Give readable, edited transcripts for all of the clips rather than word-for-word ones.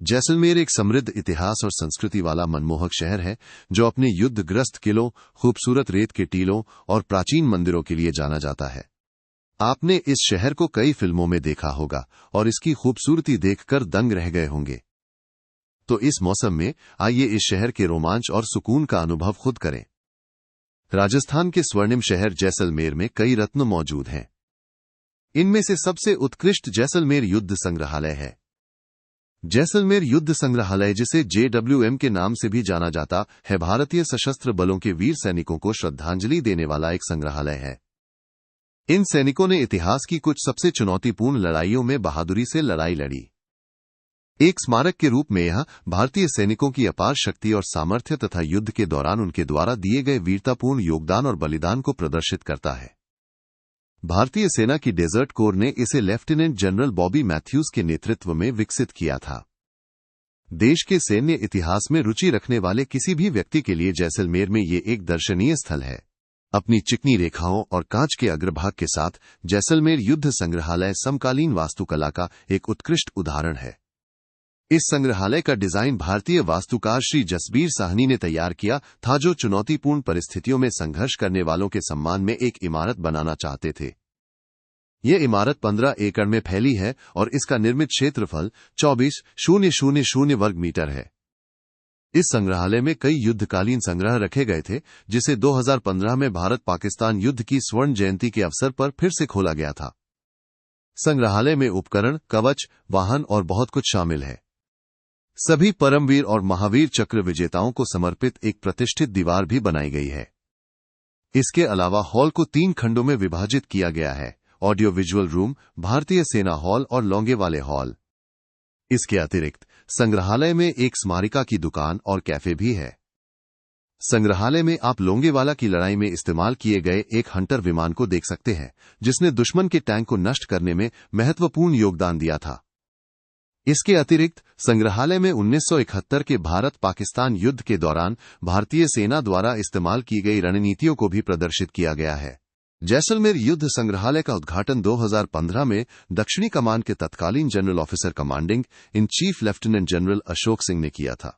जैसलमेर एक समृद्ध इतिहास और संस्कृति वाला मनमोहक शहर है जो अपने युद्धग्रस्त किलों, खूबसूरत रेत के टीलों और प्राचीन मंदिरों के लिए जाना जाता है। आपने इस शहर को कई फिल्मों में देखा होगा और इसकी खूबसूरती देखकर दंग रह गए होंगे। तो इस मौसम में आइए इस शहर के रोमांच और सुकून का अनुभव खुद करें। राजस्थान के स्वर्णिम शहर जैसलमेर में कई रत्न मौजूद हैं। इनमें से सबसे उत्कृष्ट जैसलमेर युद्ध संग्रहालय है। जैसलमेर युद्ध संग्रहालय, जिसे JWM के नाम से भी जाना जाता है, भारतीय सशस्त्र बलों के वीर सैनिकों को श्रद्धांजलि देने वाला एक संग्रहालय है। इन सैनिकों ने इतिहास की कुछ सबसे चुनौतीपूर्ण लड़ाइयों में बहादुरी से लड़ाई लड़ी। एक स्मारक के रूप में यह भारतीय सैनिकों की अपार शक्ति और सामर्थ्य तथा युद्ध के दौरान उनके द्वारा दिए गए वीरतापूर्ण योगदान और बलिदान को प्रदर्शित करता है। भारतीय सेना की डेजर्ट कोर ने इसे लेफ्टिनेंट जनरल बॉबी मैथ्यूज के नेतृत्व में विकसित किया था। देश के सैन्य इतिहास में रुचि रखने वाले किसी भी व्यक्ति के लिए जैसलमेर में ये एक दर्शनीय स्थल है। अपनी चिकनी रेखाओं और कांच के अग्रभाग के साथ जैसलमेर युद्ध संग्रहालय समकालीन वास्तुकला का एक उत्कृष्ट उदाहरण है। इस संग्रहालय का डिजाइन भारतीय वास्तुकार श्री जसबीर साहनी ने तैयार किया था, जो चुनौतीपूर्ण परिस्थितियों में संघर्ष करने वालों के सम्मान में एक इमारत बनाना चाहते थे। यह इमारत 15 एकड़ में फैली है और इसका निर्मित क्षेत्रफल 24,000 वर्ग मीटर है। इस संग्रहालय में कई युद्धकालीन संग्रह रखे गए थे, जिसे 2015 में भारत पाकिस्तान युद्ध की स्वर्ण जयंती के अवसर पर फिर से खोला गया था। संग्रहालय में उपकरण, कवच, वाहन और बहुत कुछ शामिल है। सभी परमवीर और महावीर चक्र विजेताओं को समर्पित एक प्रतिष्ठित दीवार भी बनाई गई है। इसके अलावा हॉल को 3 खंडों में विभाजित किया गया है: ऑडियो विजुअल रूम, भारतीय सेना हॉल और लोंगेवाले हॉल। इसके अतिरिक्त संग्रहालय में एक स्मारिका की दुकान और कैफे भी है। संग्रहालय में आप लोंगेवाला की लड़ाई में इस्तेमाल किए गए एक हंटर विमान को देख सकते हैं, जिसने दुश्मन के टैंक को नष्ट करने में महत्वपूर्ण योगदान दिया था। इसके अतिरिक्त संग्रहालय में 1971 के भारत पाकिस्तान युद्ध के दौरान भारतीय सेना द्वारा इस्तेमाल की गई रणनीतियों को भी प्रदर्शित किया गया है। जैसलमेर युद्ध संग्रहालय का उद्घाटन 2015 में दक्षिणी कमान के तत्कालीन general officer commanding in chief lieutenant general Ashok Singh ने किया था।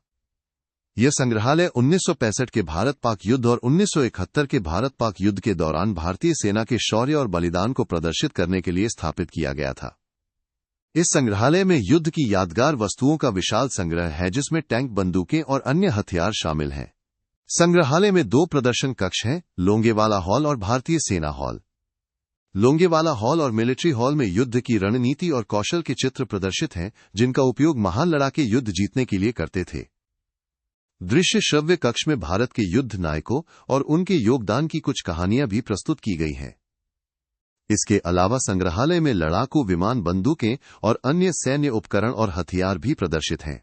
यह संग्रहालय 1965 के भारत पाक युद्ध और 1971 के भारत पाक युद्ध के दौरान भारतीय सेना के शौर्य और बलिदान को प्रदर्शित करने के लिए स्थापित किया गया था। इस संग्रहालय में युद्ध की यादगार वस्तुओं का विशाल संग्रह है, जिसमें टैंक, बंदूकें और अन्य हथियार शामिल हैं। संग्रहालय में 2 प्रदर्शन कक्ष हैं: लोंगेवाला हॉल और भारतीय सेना हॉल। लोंगेवाला हॉल और मिलिट्री हॉल में युद्ध की रणनीति और कौशल के चित्र प्रदर्शित हैं, जिनका उपयोग महान लड़ाके युद्ध जीतने के लिए करते थे। दृश्य श्रव्य कक्ष में भारत के युद्ध नायकों और उनके योगदान की कुछ कहानियां भी प्रस्तुत की गई हैं। इसके अलावा संग्रहालय में लड़ाकू विमान, बंदूकें और अन्य सैन्य उपकरण और हथियार भी प्रदर्शित हैं।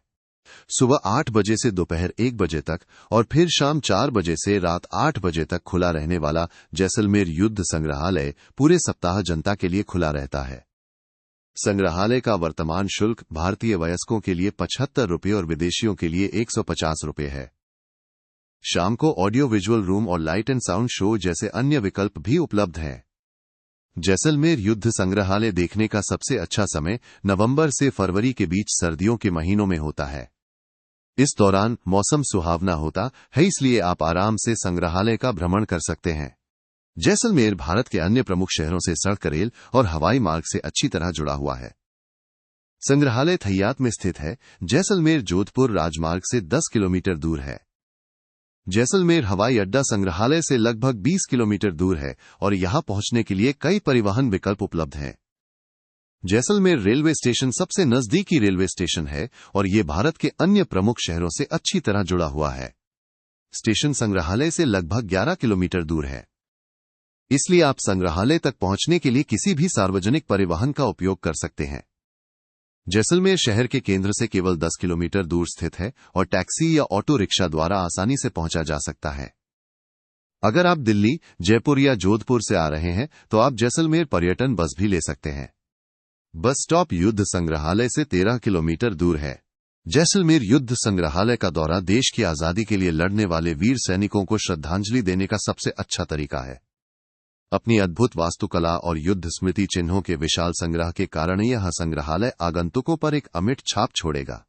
सुबह 8 बजे से दोपहर 1 बजे तक और फिर शाम 4 बजे से रात 8 बजे तक खुला रहने वाला जैसलमेर युद्ध संग्रहालय पूरे सप्ताह जनता के लिए खुला रहता है। संग्रहालय का वर्तमान शुल्क भारतीय वयस्कों के लिए 75 रुपये और विदेशियों के लिए 150 रुपये है। शाम को ऑडियो विजुअल रूम और लाइट एंड साउंड शो जैसे अन्य विकल्प भी उपलब्ध हैं। जैसलमेर युद्ध संग्रहालय देखने का सबसे अच्छा समय नवंबर से फरवरी के बीच सर्दियों के महीनों में होता है। इस दौरान मौसम सुहावना होता है, इसलिए आप आराम से संग्रहालय का भ्रमण कर सकते हैं। जैसलमेर भारत के अन्य प्रमुख शहरों से सड़क, रेल और हवाई मार्ग से अच्छी तरह जुड़ा हुआ है। संग्रहालय थैयात में स्थित है। जैसलमेर जोधपुर राजमार्ग से 10 किलोमीटर दूर है। जैसलमेर हवाई अड्डा संग्रहालय से लगभग 20 किलोमीटर दूर है और यहां पहुंचने के लिए कई परिवहन विकल्प उपलब्ध हैं। जैसलमेर रेलवे स्टेशन सबसे नजदीकी रेलवे स्टेशन है और ये भारत के अन्य प्रमुख शहरों से अच्छी तरह जुड़ा हुआ है। स्टेशन संग्रहालय से लगभग 11 किलोमीटर दूर है, इसलिए आप संग्रहालय तक पहुंचने के लिए किसी भी सार्वजनिक परिवहन का उपयोग कर सकते हैं। जैसलमेर शहर के केंद्र से केवल 10 किलोमीटर दूर स्थित है और टैक्सी या ऑटो रिक्शा द्वारा आसानी से पहुंचा जा सकता है। अगर आप दिल्ली, जयपुर या जोधपुर से आ रहे हैं तो आप जैसलमेर पर्यटन बस भी ले सकते हैं। बस स्टॉप युद्ध संग्रहालय से 13 किलोमीटर दूर है। जैसलमेर युद्ध संग्रहालय का दौरा देश की आजादी के लिए लड़ने वाले वीर सैनिकों को श्रद्धांजलि देने का सबसे अच्छा तरीका है। अपनी अद्भुत वास्तुकला और युद्ध स्मृति चिन्हों के विशाल संग्रह के कारण यह संग्रहालय आगंतुकों पर एक अमिट छाप छोड़ेगा।